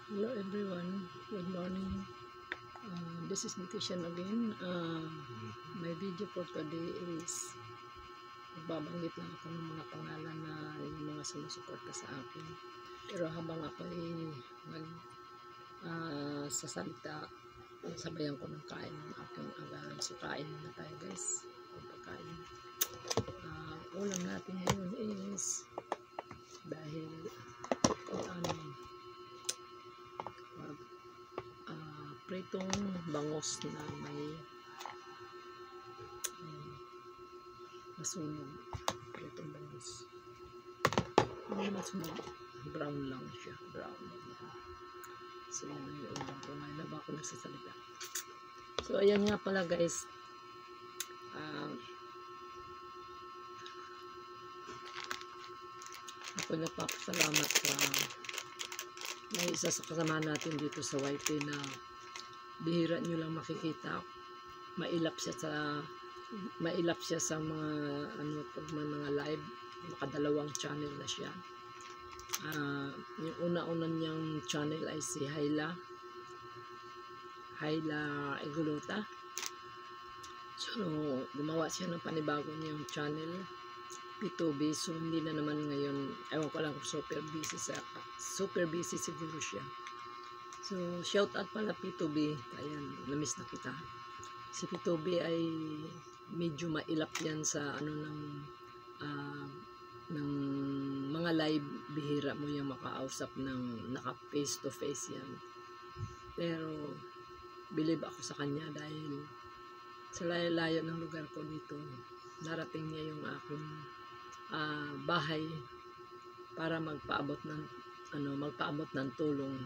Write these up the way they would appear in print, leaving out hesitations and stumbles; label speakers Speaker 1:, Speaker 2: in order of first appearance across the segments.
Speaker 1: Hello everyone, good morning. This is Nitishan again. My video for today is magbabanggit lang ako ng mga pangalan na yung mga sumusuporta sa akin. Pero habang ako ay sasalita, sabayan ko ng kain ng aking agahan. So kain na tayo guys. Pagkain. Ulam natin ngayon is dahil pritong bangos na may masunog. Pritong bangos. Hindi masunog. Brown lang siya. Brown. So, yun yung ulam ko. Ngayon ba ako nagsasalita? So, ayan nga pala guys. Ako nagpapasalamat sa may isa sa kasama natin dito sa YT na bihira nyo lang makikita. Mailap siya sa mga pag may mga live. Nakadalawang channel na siya. Yung una-una niyang channel ay si Hayla Iguluta. So gumawa siya ng panibago niyang channel P2B. So hindi na naman ngayon, ewan ko lang kung super busy siguro siya. So shout out pala P2B. Ayan, namiss na kita. Si P2B ay medyo mailap yan sa ng mga live. Bihira mo yung makausap ng naka face to face yan. Pero believe ako sa kanya dahil sa layo-layo ng lugar ko dito, narating niya yung aking bahay para magpaabot ng tulong.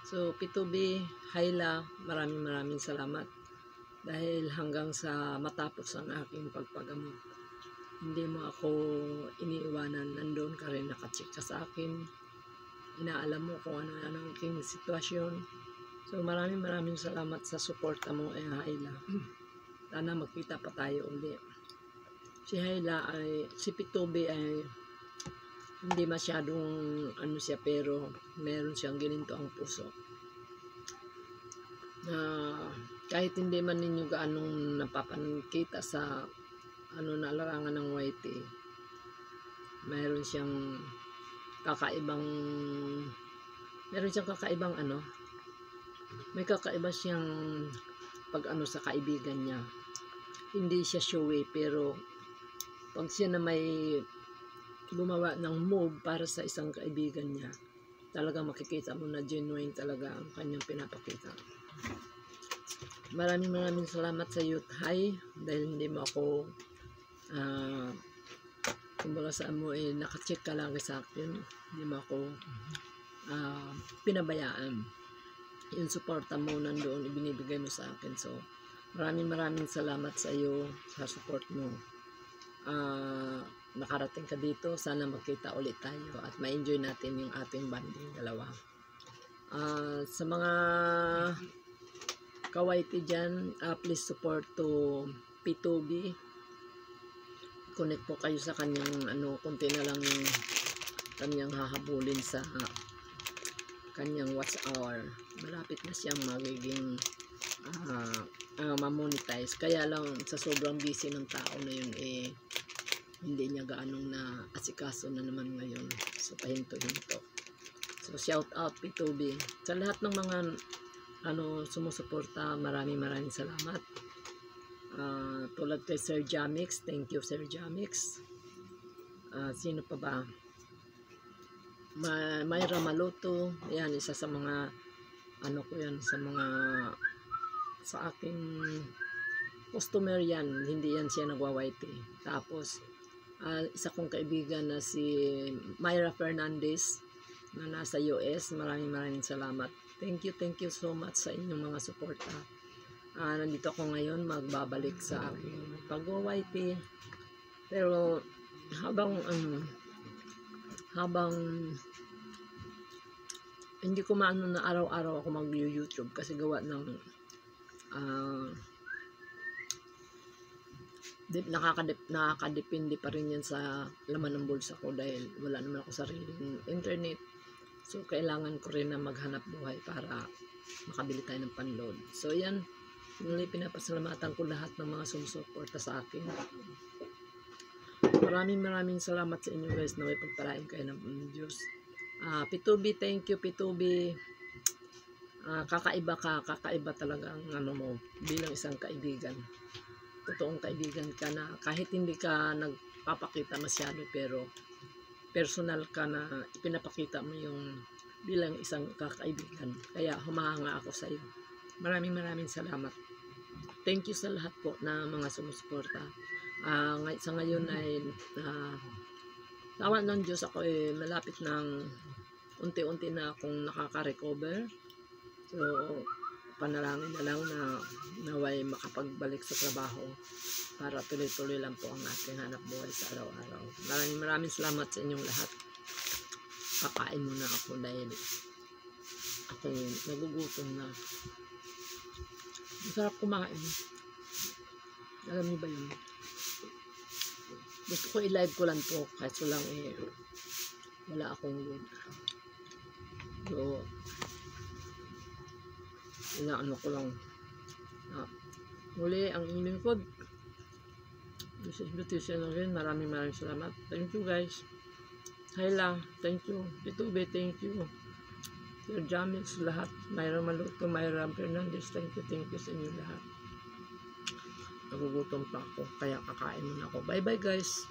Speaker 1: So P2B, Hayla, maraming salamat dahil hanggang sa matapos ang aking pagpagamot, hindi mo ako iniiwanan. Nandoon ka rin, nakacheck ka sa akin, inaalam mo kung ano ang aking sitwasyon. So maraming salamat sa suporta mo, Hayla. Sana magkita pa tayo uli. Si P2B ay hindi masyadong pero meron siyang gininto ang puso. Kahit hindi man ninyo gaanong napapankita sa larangan ng YT, meron siyang kakaibang may kakaiba siyang pag sa kaibigan niya. Hindi siya showy, pero pag siya na may gumawa ng move para sa isang kaibigan niya, talagang makikita mo na genuine talaga ang kanyang pinapakita. Maraming salamat sa Youth High dahil hindi mo ako kumbaga sa mo nakacheck ka lang sa akin, hindi mo ako pinabayaan. Yung suporta mo nandoon, ibinibigay mo sa akin. So maraming salamat sa iyo sa support mo. Nakarating ka dito, sana magkita ulit tayo at ma-enjoy natin yung ating banding dalawa. Sa mga kawaiti dyan, please support to P2B. Connect po kayo sa kanyang konti na lang yung kanyang hahabulin sa kanyang watch hour. Malapit na siyang magiging ma-monetize. Kaya lang sa sobrang busy ng tao na yun, hindi niya gaanong na asikaso na naman ngayon. So pahinto-hinto. So shout out P2B. Sa lahat ng mga sumusuporta, maraming salamat. Tulad kay Sir Jamix, thank you Sir Jamix. Sino pa ba? Mayra Maluto, yan, isa sa mga ko yan, sa aking customer yan, hindi yan siya nagwa-YT. Tapos isa kong kaibigan na si Myra Fernandez na nasa US, maraming salamat. Thank you so much sa inyong mga suporta. Nandito ako ngayon, magbabalik sa aking pag-YT. Pero habang hindi ko maano na araw-araw ako mag-YouTube kasi gawa ng nakakadepende pa rin yan sa laman ng bulsa ko dahil wala naman ako sariling internet. So, kailangan ko rin na maghanap buhay para makabili tayo ng panload. So, yan. Muli pinapasalamatan ko lahat ng mga sumusuporta sa akin. Maraming salamat sa inyo guys na may pagpalain kayo ng Diyos. P2B, thank you P2B. Kakaiba talaga ang ano mo bilang isang kaibigan. Totoong kaibigan ka na kahit hindi ka nagpapakita masyado pero personal ka na ipinapakita mo yung bilang isang kakaibigan. Kaya humahanga ako sa iyo. Maraming salamat. Thank you sa lahat po na mga sumusuporta. Sa ngayon ay tawa ng Diyos ako malapit ng unti-unti na akong nakaka-recover. So, panalangin na lang na naway makapagbalik sa trabaho para tuloy-tuloy lang po ang ating hanap buhay sa araw-araw. Maraming salamat sa inyong lahat. Kakain muna ako dahil ako nagugutom na. Masarap kumain. Alam niyo ba yun? Gusto ko i-live ko lang to kahit lang wala akong load. So, inaano ko lang. Muli ang inyong lingkod. This is Beautician again. Maraming salamat. Thank you guys. Hayla, thank you. P2B, thank you. Sir Jamix, lahat. Mayroong Maluto, Mayroong Fernandez, thank you sa inyo lahat. Nagugutom pa ako, kaya kakain muna ako. Bye bye guys.